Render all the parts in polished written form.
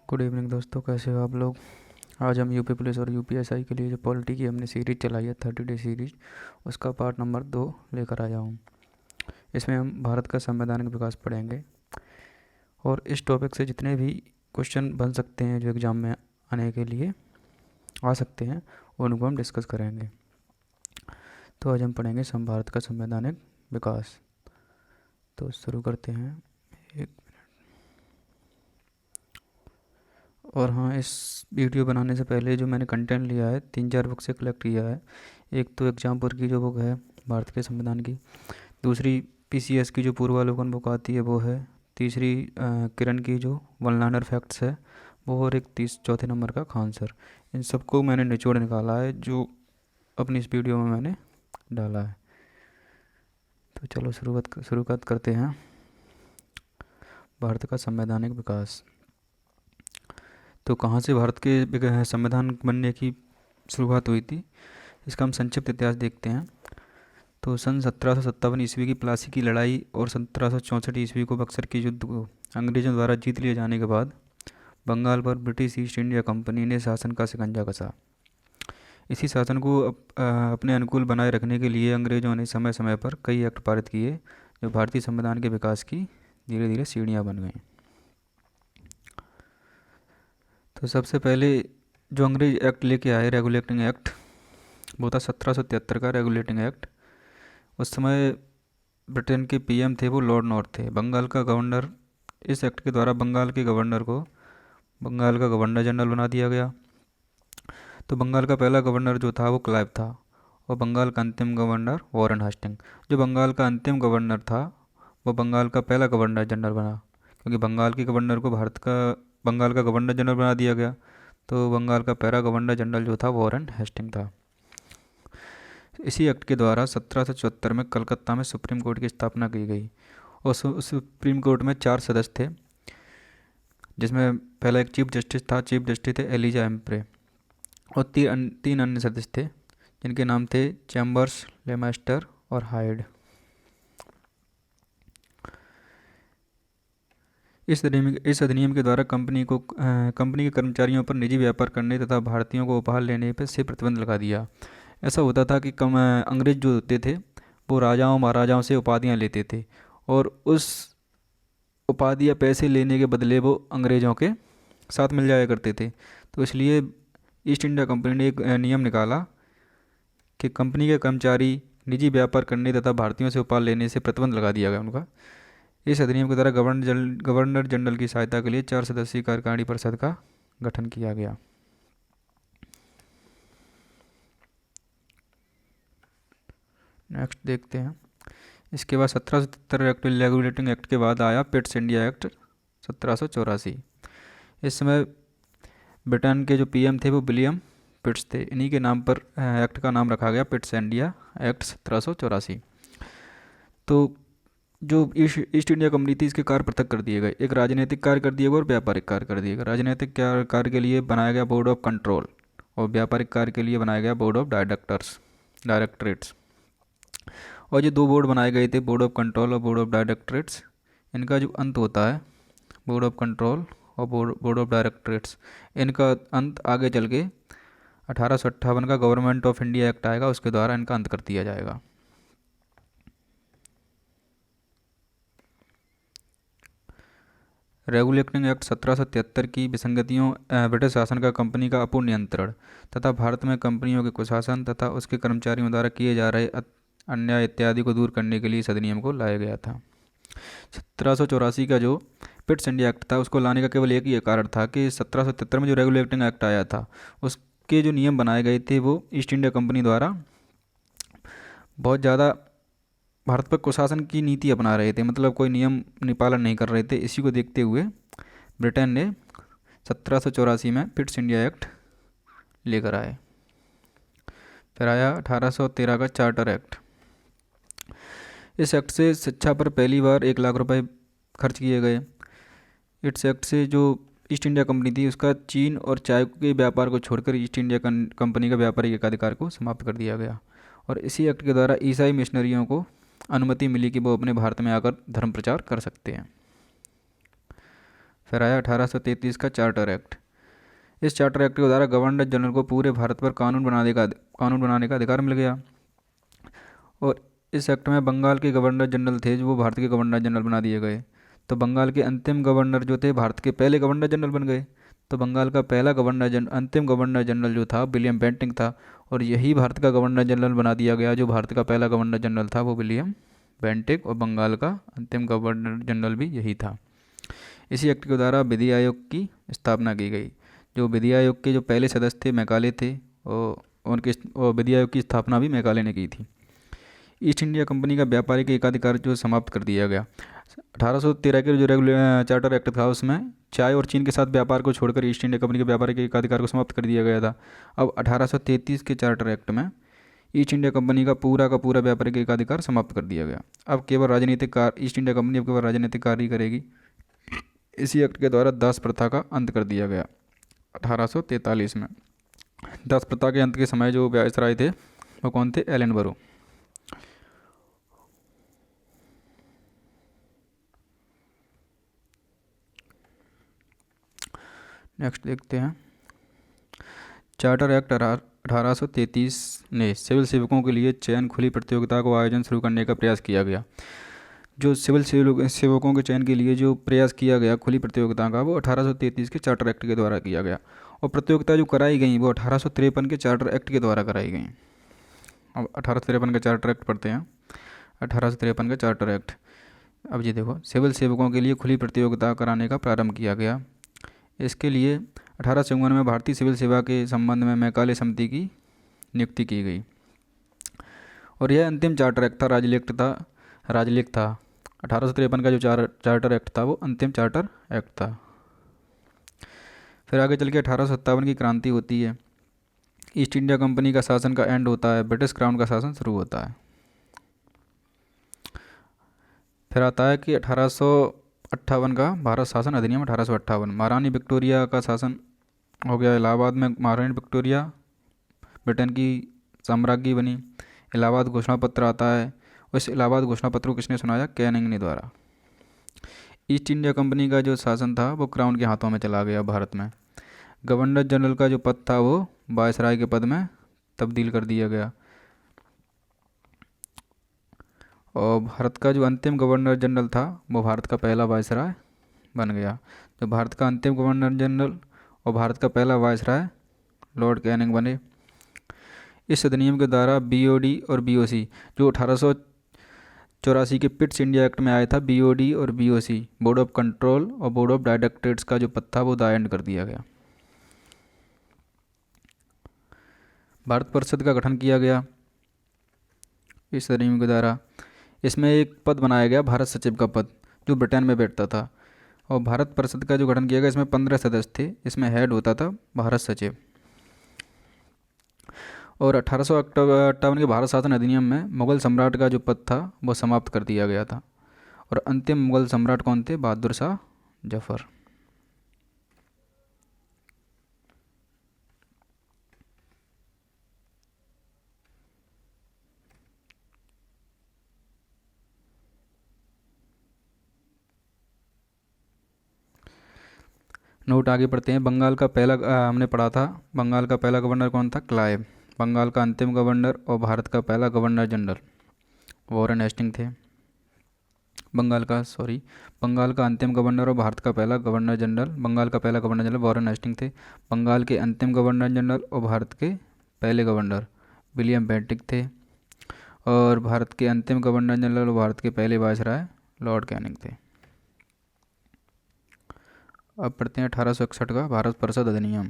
Good evening दोस्तों, कैसे हो आप लोग। आज हम यूपी पुलिस और यूपीएसआई के लिए जो पॉलिटी की हमने सीरीज चलाई है 30 डे सीरीज, उसका पार्ट नंबर 2 लेकर आया हूँ। इसमें हम भारत का संवैधानिक विकास पढ़ेंगे और इस टॉपिक से जितने भी क्वेश्चन बन सकते हैं जो एग्ज़ाम में आने के लिए आ सकते हैं उनको हम डिस्कस करेंगे। तो आज हम पढ़ेंगे भारत का संवैधानिक विकास। तो शुरू करते हैं। एक और हाँ, इस वीडियो बनाने से पहले जो मैंने कंटेंट लिया है 3-4 बुक से कलेक्ट किया है। एक तो एग्जामपुर की जो बुक है भारत के संविधान की, दूसरी पीसीएस की जो पूर्वावलोकन बुक आती है वो है, तीसरी किरण की जो वन लाइनर फैक्ट्स है वो, और एक चौथे नंबर का खान सर। इन सबको मैंने निचोड़ निकाला है जो अपनी इस वीडियो में मैंने डाला है। तो चलो शुरुआत करते हैं। भारत का संवैधानिक विकास। तो कहाँ से भारत के संविधान बनने की शुरुआत हुई थी, इसका हम संक्षिप्त इतिहास देखते हैं। तो सन 1757 ईस्वी की प्लासी की लड़ाई और 1764 ईस्वी को बक्सर की युद्ध को अंग्रेजों द्वारा जीत लिए जाने के बाद बंगाल पर ब्रिटिश ईस्ट इंडिया कंपनी ने शासन का शिकंजा कसा। इसी शासन को अपने अनुकूल बनाए रखने के लिए अंग्रेजों ने समय समय पर कई एक्ट पारित किए जो भारतीय संविधान के विकास की धीरे धीरे सीढ़ियाँ बन गईं। तो सबसे पहले जो अंग्रेज एक्ट लेके आए, रेगुलेटिंग एक्ट, वो था 1773 का रेगुलेटिंग एक्ट। उस समय ब्रिटेन के पीएम थे वो लॉर्ड नॉर्थ थे। बंगाल का गवर्नर, इस एक्ट के द्वारा बंगाल के गवर्नर को बंगाल का गवर्नर जनरल बना दिया गया। तो बंगाल का पहला गवर्नर जो था वो क्लाइव था, और बंगाल का अंतिम गवर्नर वॉरेन हास्टिंग। जो बंगाल का अंतिम गवर्नर था वो बंगाल का पहला गवर्नर जनरल बना, क्योंकि बंगाल के गवर्नर को बंगाल का गवर्नर जनरल बना दिया गया। तो बंगाल का पहला गवर्नर जनरल जो था वॉरेन हेस्टिंग था। इसी एक्ट के द्वारा 1774 में कलकत्ता में सुप्रीम कोर्ट की स्थापना की गई, और सुप्रीम कोर्ट में 4 सदस्य थे, जिसमें पहला एक चीफ जस्टिस था। चीफ जस्टिस थे एलिजा एम्प्रे, और तीन अन्य सदस्य थे जिनके नाम थे चैम्बर्स, लेमास्टर और हाइड। इस अधिनियम के द्वारा कंपनी के कर्मचारियों पर निजी व्यापार करने तथा भारतीयों को उपहार लेने पर से प्रतिबंध लगा दिया। ऐसा होता था कि अंग्रेज जो होते थे वो राजाओं महाराजाओं से उपाधियां लेते थे, और उस उपाधि या पैसे लेने के बदले वो अंग्रेज़ों के साथ मिल जाया करते थे। तो इसलिए ईस्ट इंडिया कंपनी ने एक नियम निकाला कि कंपनी के कर्मचारी निजी व्यापार करने तथा भारतीयों से उपहार लेने से प्रतिबंध लगा दिया गया उनका। इस अधिनियम के द्वारा गवर्नर जनरल की सहायता के लिए 4 सदस्यीय कार्यकारिणी परिषद का गठन किया गया। नेक्स्ट देखते हैं। इसके बाद 1773 रेगुलेटिंग एक्ट के बाद आया पिट्स इंडिया एक्ट 1784। इस समय ब्रिटेन के जो पीएम थे वो विलियम पिट्स थे। इन्हीं के नाम पर एक्ट का नाम रखा गया पिट्स इंडिया एक्ट 1784। तो जो ईस्ट इंडिया कंपनी थी इसके कार्य पृथक कर दिए गए। एक राजनीतिक कार्य कर दिया गया और व्यापारिक कार्य कर दिया गया। राजनीतिक कार्य के लिए बनाया गया बोर्ड ऑफ कंट्रोल, और व्यापारिक कार्य के लिए बनाया गया बोर्ड ऑफ डायरेक्टरेट्स। और ये 2 बोर्ड बनाए गए थे, बोर्ड ऑफ कंट्रोल और बोर्ड ऑफ डायरेक्टरेट्स। इनका जो अंत होता है बोर्ड ऑफ कंट्रोल और बोर्ड ऑफ डायरेक्टरेट्स, इनका अंत आगे चल के 1858 का गवर्नमेंट ऑफ इंडिया एक्ट आएगा, उसके द्वारा इनका अंत कर दिया जाएगा। रेगुलेटिंग एक्ट 1773 की विसंगतियों, ब्रिटिश शासन का कंपनी का अपूर्ण नियंत्रण तथा भारत में कंपनियों के कुशासन तथा उसके कर्मचारियों द्वारा किए जा रहे अन्याय इत्यादि को दूर करने के लिए इस अधिनियम को लाया गया था। 1784 का जो पिट्स इंडिया एक्ट था उसको लाने का केवल एक ही कारण था कि 1773 में जो रेगुलेटिंग एक्ट आया था उसके जो नियम बनाए गए थे वो ईस्ट इंडिया कंपनी द्वारा बहुत ज़्यादा भारत पर कुशासन की नीति अपना रहे थे, मतलब कोई नियम पालन नहीं कर रहे थे। इसी को देखते हुए ब्रिटेन ने 1784 में पिट्स इंडिया एक्ट लेकर आए। फिर आया 1813 का चार्टर एक्ट। इस एक्ट से शिक्षा पर पहली बार 1 लाख रुपए खर्च किए गए। इस एक्ट से जो ईस्ट इंडिया कंपनी थी उसका चीन और चाय के व्यापार को छोड़कर ईस्ट इंडिया कंपनी का व्यापारिक एकाधिकार को समाप्त कर दिया गया। और इसी एक्ट के द्वारा ईसाई मिशनरियों को अनुमति मिली कि वो अपने भारत में आकर धर्म प्रचार कर सकते हैं। फिर आया 1833 का चार्टर एक्ट। इस चार्टर एक्ट के द्वारा गवर्नर जनरल को पूरे भारत पर कानून बनाने का अधिकार मिल गया। और इस एक्ट में बंगाल के गवर्नर जनरल थे जो वो भारत के गवर्नर जनरल बना दिए गए। तो बंगाल के अंतिम गवर्नर जो थे भारत के पहले गवर्नर जनरल बन गए। तो बंगाल का पहला अंतिम गवर्नर जनरल जो था विलियम बेंटिंक था, और यही भारत का गवर्नर जनरल बना दिया गया। जो भारत का पहला गवर्नर जनरल था वो विलियम बेंटिक, और बंगाल का अंतिम गवर्नर जनरल भी यही था। इसी एक्ट के द्वारा विधि आयोग की स्थापना की गई। जो विधि आयोग के जो पहले सदस्य थे मैकाले थे, और विधि आयोग की स्थापना भी मैकाले ने की थी। ईस्ट इंडिया कंपनी का व्यापारिक एकाधिकार जो समाप्त कर दिया गया। 1813 के जो रेगुलर चार्टर एक्ट था उसमें चाय और चीन के साथ व्यापार को छोड़कर ईस्ट इंडिया कंपनी के व्यापारिक एकाधिकार को समाप्त कर दिया गया था। अब 1833 के चार्टर एक्ट में ईस्ट इंडिया कंपनी का पूरा व्यापारिक एकाधिकार समाप्त कर दिया गया। अब केवल राजनीतिक कार्य ईस्ट इंडिया कंपनी अब केवल राजनीतिक कार्य ही करेगी। इसी एक्ट के द्वारा दास प्रथा का अंत कर दिया गया 1843 में। दास प्रथा के अंत के समय जो वायसराय थे वो कौन थे? एलन बरो। नेक्स्ट देखते हैं। चार्टर एक्ट 1833 ने सिविल सेवकों के लिए चयन खुली प्रतियोगिता को आयोजन शुरू करने का प्रयास किया गया। जो सिविल सेवकों के चयन के लिए जो प्रयास किया गया खुली प्रतियोगिता का, वो 1833 के चार्टर एक्ट के द्वारा किया गया। और प्रतियोगिता जो कराई गई वो 1853 के चार्टर एक्ट के द्वारा कराई गई। अब 1853 का चार्टर एक्ट पढ़ते हैं। 1853 का चार्टर एक्ट। अब ये देखो, सिविल सेवकों के लिए खुली प्रतियोगिता कराने का प्रारंभ किया गया। इसके लिए 1854 में भारतीय सिविल सेवा के संबंध में मैकाले समिति की नियुक्ति की गई। और यह अंतिम चार्टर एक्ट था, राजलेख था। 1853 का जो चार्टर एक्ट था वो अंतिम चार्टर एक्ट था। फिर आगे चल के 1857 की क्रांति होती है। ईस्ट इंडिया कंपनी का शासन का एंड होता है, ब्रिटिश क्राउन का शासन शुरू होता है। फिर आता है कि 1858 का भारत शासन अधिनियम 1858। महारानी विक्टोरिया का शासन हो गया। इलाहाबाद में महारानी विक्टोरिया ब्रिटेन की साम्राज्ञी बनी। इलाहाबाद घोषणा पत्र आता है। उस इलाहाबाद घोषणा पत्र को किसने सुनाया? कैनिंग ने द्वारा। ईस्ट इंडिया कंपनी का जो शासन था वो क्राउन के हाथों में चला गया भारत में। गवर्नर जनरल का जो पद था वो वायसराय के पद में तब्दील कर दिया गया। और भारत का जो अंतिम गवर्नर जनरल था वो भारत का पहला वायसराय बन गया। जो भारत का अंतिम गवर्नर जनरल और भारत का पहला वायसराय लॉर्ड कैनिंग बने। इस अधिनियम के द्वारा बीओडी और बीओसी जो 1884 के पिट्स इंडिया एक्ट में आया था, बीओडी और बीओसी बोर्ड ऑफ कंट्रोल और बोर्ड ऑफ डायरेक्टरेट्स का जो पद था वो द एंड कर दिया गया। भारत परिषद का गठन किया गया इस अधिनियम के द्वारा। इसमें एक पद बनाया गया भारत सचिव का पद, जो ब्रिटेन में बैठता था। और भारत परिषद का जो गठन किया गया इसमें 15 सदस्य थे। इसमें हेड होता था भारत सचिव। और 1858 के भारत शासन अधिनियम में मुगल सम्राट का जो पद था वो समाप्त कर दिया गया था। और अंतिम मुगल सम्राट कौन थे? बहादुर शाह जफर। नोट आगे पढ़ते हैं। बंगाल का पहला हमने पढ़ा था, बंगाल का पहला गवर्नर कौन था? क्लाइव। बंगाल का अंतिम गवर्नर और भारत का पहला गवर्नर जनरल वॉरेन हेस्टिंग थे। बंगाल का अंतिम गवर्नर और भारत का पहला गवर्नर जनरल, बंगाल का पहला गवर्नर जनरल वॉरेन हेस्टिंग थे। बंगाल के अंतिम गवर्नर जनरल और भारत के पहले गवर्नर विलियम बेंटिक थे। और भारत के अंतिम गवर्नर जनरल और भारत के पहले वायसराय लॉर्ड कैनिंग थे। अब पढ़ते हैं 1861 का भारत परिषद अधिनियम।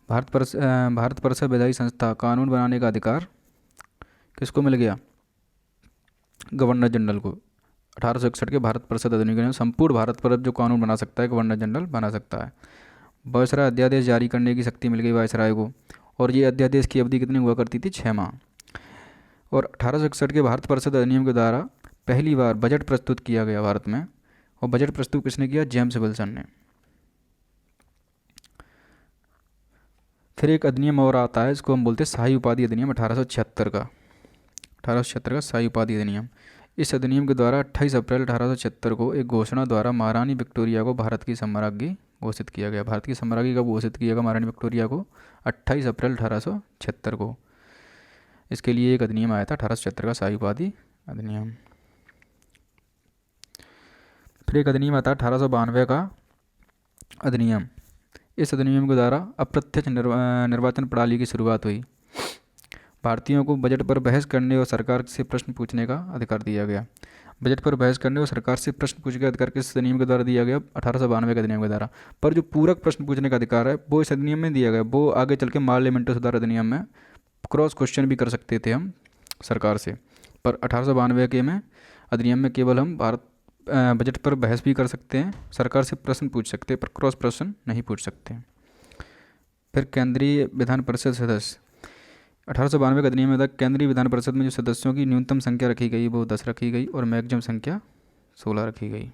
भारत परिषद विधायी संस्था, कानून बनाने का अधिकार किसको मिल गया? गवर्नर जनरल को। 1861 के भारत परिषद अधिनियम संपूर्ण भारत पर जो कानून बना सकता है गवर्नर जनरल बना सकता है। वायसराय अध्यादेश जारी करने की शक्ति मिल गई वायसराय को। और ये अध्यादेश की अवधि कितनी हुआ करती थी? 6 माह। और 1861 के भारत परिषद अधिनियम के द्वारा पहली बार बजट प्रस्तुत किया गया भारत में। और बजट प्रस्तुत किसने किया? जेम्स विल्सन ने। फिर एक अधिनियम और आता है, इसको हम बोलते हैं शाही उपाधि अधिनियम 1876 का। 1876 का शाही उपाधि अधिनियम। इस अधिनियम के द्वारा 28 अप्रैल 1876 को एक घोषणा द्वारा महारानी विक्टोरिया को भारत की सम्राज्ञी घोषित किया गया। भारत की सम्राज्ञी कब घोषित किया गया महारानी विक्टोरिया को? 28 अप्रैल 1876 को। इसके लिए एक अधिनियम आया था 1876 का, शाही उपाधि अधिनियम। फिर एक अधिनियम आता है 1892 का अधिनियम। इस अधिनियम के द्वारा अप्रत्यक्ष निर्वाचन प्रणाली की शुरुआत हुई। भारतीयों को बजट पर बहस करने और सरकार से प्रश्न पूछने का अधिकार दिया गया। बजट पर बहस करने और सरकार से प्रश्न पूछने का अधिकार किस अधिनियम के द्वारा दिया गया? 1892 के अधिनियम के द्वारा। पर जो पूरक प्रश्न पूछने का अधिकार है वो इस अधिनियम में दिया गया, वो आगे चल के पार्लियामेंट्री सुधार अधिनियम में क्रॉस क्वेश्चन भी कर सकते थे हम सरकार से। पर 1892 के में अधिनियम में केवल हम भारत बजट पर बहस भी कर सकते हैं, सरकार से प्रश्न पूछ सकते हैं, पर क्रॉस प्रश्न नहीं पूछ सकते। फिर केंद्रीय विधान परिषद सदस्य। 1892 के अधिनियम में तक केंद्रीय विधान परिषद में जो सदस्यों की न्यूनतम संख्या रखी गई वो 10 रखी गई और मैक्सिमम संख्या 16 रखी गई।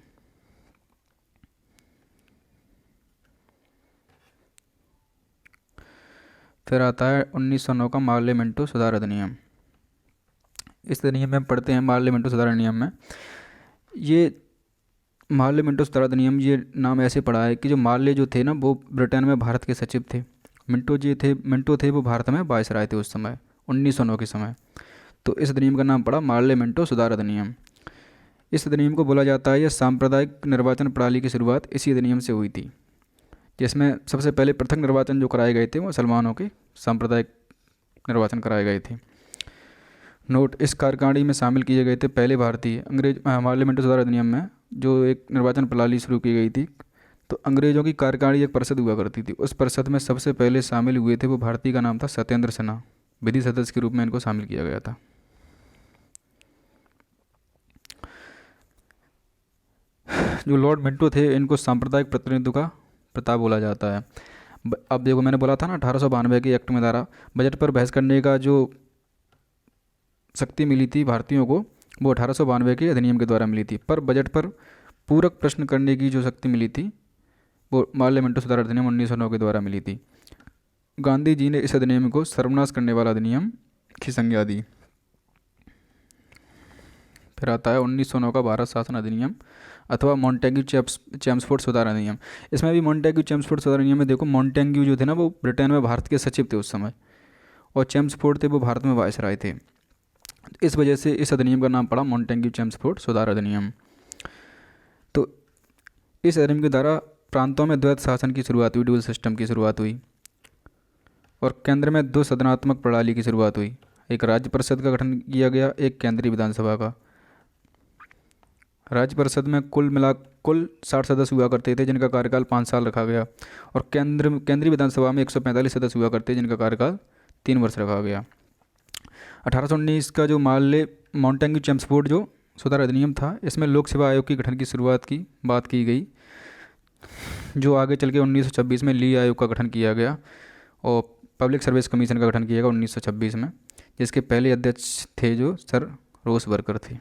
फिर आता है 1909 का पार्लियामेंट्री सुधार अधिनियम। इस अधिनियम में पढ़ते हैं पार्लियामेंट्री सुधार अधिनियम में, ये पार्लियामेंट्री सुधार अधिनियम, ये नाम ऐसे पड़ा है कि जो मार्ले जो थे ना वो ब्रिटेन में भारत के सचिव थे। मिंटो थे वो भारत में वायसराय थे उस समय 1909 के समय। तो इस अधिनियम का नाम पड़ा पार्लियामेंट्री सुधार अधिनियम। इस अधिनियम को बोला जाता है यह सांप्रदायिक निर्वाचन प्रणाली की शुरुआत इसी अधिनियम से हुई थी, जिसमें सबसे पहले पृथक निर्वाचन जो कराए गए थे वो मुसलमानों के सांप्रदायिक निर्वाचन कराए गए थे। नोट, इस कार्यकारिणी में शामिल किए गए थे पहले भारतीय अंग्रेज पार्लियामेंट्री सुधार अधिनियम में जो एक निर्वाचन प्रणाली शुरू की गई थी, तो अंग्रेजों की कार्यकारिणी एक परिषद हुआ करती थी। उस परिषद में सबसे पहले शामिल हुए थे वो भारतीय का नाम था सत्येंद्र सिन्हा। विधि सदस्य के रूप में इनको शामिल किया गया था। जो लॉर्ड मिंटो थे इनको सांप्रदायिक प्रतिनिधित्व का प्रथा बोला जाता है। अब देखो मैंने बोला था ना 1892 के एक्ट में द्वारा बजट पर बहस करने का जो शक्ति मिली थी भारतीयों को वो 1892 के अधिनियम के द्वारा मिली थी। पर बजट पर पूरक प्रश्न करने की जो शक्ति मिली थी वो पार्लियामेंट्री सुधार अधिनियम 1909 के द्वारा मिली थी। गांधी जी ने इस अधिनियम को सर्वनाश करने वाला अधिनियम की संज्ञा दी। फिर आता है 1909 का भारत शासन अधिनियम अथवा मॉन्टेग्यू चेम्सफोर्ड सुधार अधिनियम। इसमें भी मॉन्टेग्यू चेम्सफोर्ड सुधार अधिनियम में देखो मॉन्टेग्यू जो थे ना वो ब्रिटेन में भारत के सचिव थे उस समय, और चेम्सफोर्ड थे वो भारत में वायसराय थे। इस वजह से इस अधिनियम का नाम पड़ा मॉन्टेग्यू चेम्सफोर्ड सुधार अधिनियम। तो इस अधिनियम के द्वारा प्रांतों में द्वैत शासन की शुरुआत हुई, ड्यूअल सिस्टम की शुरुआत हुई, और केंद्र में 2 सदनात्मक प्रणाली की शुरुआत हुई। एक राज्य परिषद का गठन किया गया, एक केंद्रीय विधानसभा का। राज्य परिषद में कुल 60 सदस्य हुआ करते थे जिनका कार्यकाल 5 साल रखा गया, और केंद्रीय विधानसभा में 145 सदस्य हुआ करते जिनका कार्यकाल 3 वर्ष रखा गया। 1819 का जो मॉन्टेग्यू चेम्सफोर्ड जो सुधार अधिनियम था इसमें लोक सेवा आयोग के गठन की शुरुआत की बात की गई, जो आगे चल के 1926 में ली आयोग का गठन किया गया और पब्लिक सर्विस कमीशन का गठन किया गया 1926 में, जिसके पहले अध्यक्ष थे जो सर रोसबर्गर थे।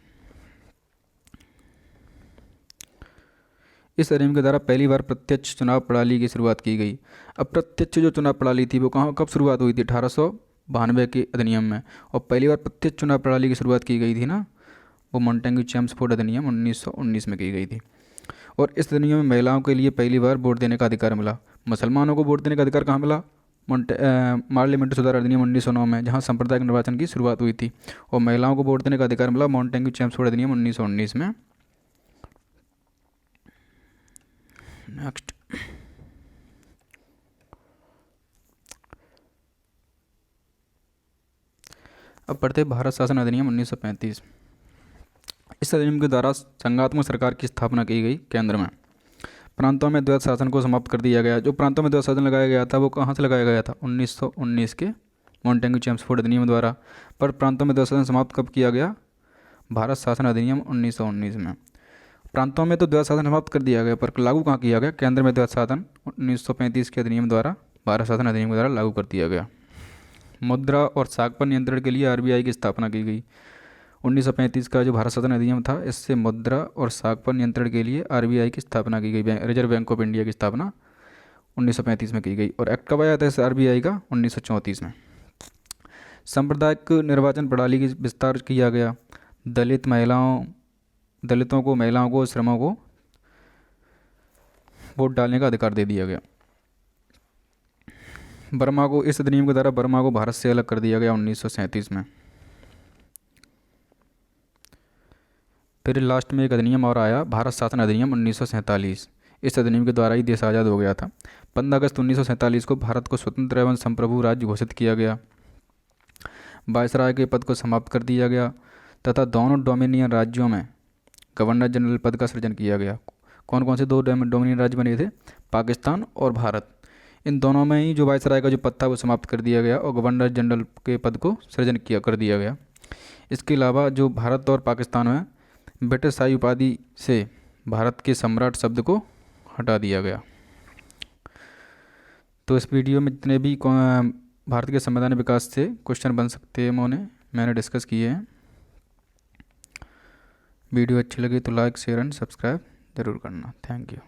इस अधिनियम के द्वारा पहली बार प्रत्यक्ष चुनाव प्रणाली की शुरुआत की गई। अब प्रत्यक्ष जो चुनाव प्रणाली थी वो कब शुरुआत हुई थी? 1892 के अधिनियम में। और पहली बार प्रत्यक्ष चुनाव प्रणाली की शुरुआत की गई थी ना वो मॉन्टेग्यू चेम्सफोर्ड अधिनियम 1919 में की गई थी। और इस अधिनियम में महिलाओं के लिए पहली बार वोट देने का अधिकार मिला। मुसलमानों को वोट देने का अधिकार कहाँ मिला? पार्लियामेंट्री सुधार अधिनियम 1909 में, जहाँ सांप्रदायिक निर्वाचन की शुरुआत हुई थी। और महिलाओं को वोट देने का अधिकार मिला मॉन्टेग्यू चेम्सफोर्ड अधिनियम 1919 में। नेक्स्ट अब पढ़ते भारत शासन अधिनियम 1935। इस अधिनियम के द्वारा संघात्मक सरकार की स्थापना की गई। केंद्र में प्रांतों में द्वैत शासन को समाप्त कर दिया गया। जो प्रांतों में द्वैत शासन लगाया गया था वो कहाँ से लगाया गया था? 1919 के मॉन्टेग्यू चेम्सफोर्ड अधिनियम द्वारा। पर प्रांतों में द्वैत शासन समाप्त कब किया गया? भारत शासन अधिनियम 1919 में। प्रांतों में तो द्वैत शासन समाप्त कर दिया गया पर लागू कहाँ किया गया? केंद्र में द्वैत शासन 1935 के अधिनियम द्वारा, भारत शासन अधिनियम के द्वारा लागू कर दिया गया। मुद्रा और साख पर नियंत्रण के लिए आरबीआई की स्थापना की गई। 1935 का जो भारत शासन अधिनियम था इससे मुद्रा और साख पर नियंत्रण के लिए आरबीआई की स्थापना की गई। रिजर्व बैंक ऑफ इंडिया की स्थापना 1935 में की गई। और एक्ट कब आया था इस आरबीआई का? 1934 में। सांप्रदायिक निर्वाचन प्रणाली की विस्तार किया गया। दलितों को, महिलाओं को, श्रमों को वोट डालने का अधिकार दे दिया गया। बर्मा को, इस अधिनियम के द्वारा बर्मा को भारत से अलग कर दिया गया 1937 में। फिर लास्ट में एक अधिनियम और आया, भारत शासन अधिनियम 1947। इस अधिनियम के द्वारा ही देश आज़ाद हो गया था। 15 अगस्त 1947 को भारत को स्वतंत्र एवं संप्रभु राज्य घोषित किया गया। वायसराय के पद को समाप्त कर दिया गया तथा दोनों डोमिनियन राज्यों में गवर्नर जनरल पद का सृजन किया गया। कौन कौन से दो डोमिनियन राज्य बने थे? पाकिस्तान और भारत। इन दोनों में ही जो वायसराय का जो पद था वो समाप्त कर दिया गया और गवर्नर जनरल के पद को सृजन कर दिया गया। इसके अलावा जो भारत और पाकिस्तान में ब्रिटिश शाही उपाधि से भारत के सम्राट शब्द को हटा दिया गया। तो इस वीडियो में जितने भी भारत के संवैधानिक विकास से क्वेश्चन बन सकते हैं मैंने डिस्कस किए हैं। वीडियो अच्छी लगी तो लाइक, शेयर एंड सब्सक्राइब ज़रूर करना। Thank you.